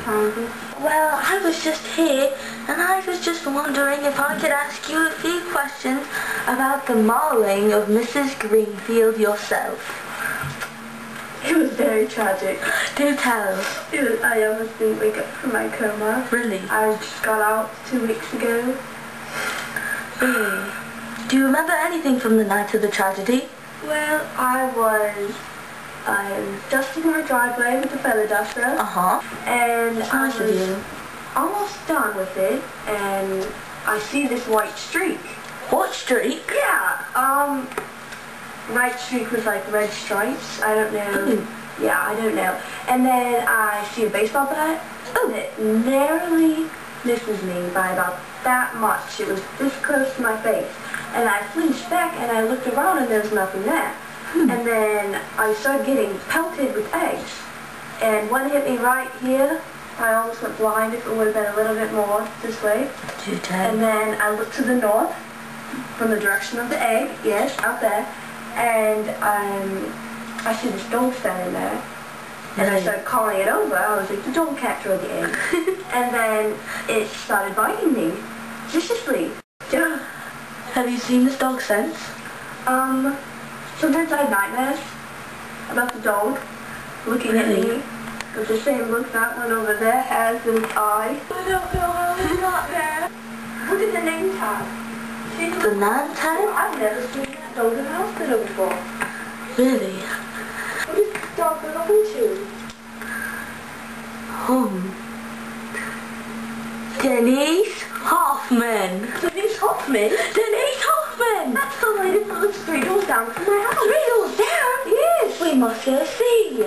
Tansy? Well, I was just here, and I was just wondering if I could ask you a few questions about the mauling of Mrs. Greenfield yourself. It was very tragic. Do tell. I almost didn't wake up from my coma. Really? I just got out 2 weeks ago. Really? Do you remember anything from the night of the tragedy? Well, I was dusting my driveway with a feather duster. Uh-huh. And I Nice of was you. almost done with it, and I see this white streak. What streak? Yeah, white streak with like red stripes. I don't know. Yeah, I don't know. And then I see a baseball bat. And it narrowly misses me by about that much. It was this close to my face. And I flinched back and I looked around and there was nothing there. And then I started getting pelted with eggs. And one hit me right here. I almost went blind if it would have been a little bit more this way. Do tell. And then I looked to the north from the direction of the egg. Yes, out there. And I see this dog standing there. And I started calling it over. I was like, the dog catcher again. And then it started biting me viciously. Yeah. Have you seen this dog since? Sometimes I have nightmares about the dog looking at me with the same look that one over there has in its eye. I don't know how it's not there. Look at the name tag. The name tag? I've never seen that dog in the hospital before. Really? What is the dog belong to? Denise Hoffman. Denise Hoffman? Denise Hoffman! That's the lady that lives 3 doors down from my house. 3 doors down? Yes. We must go see you.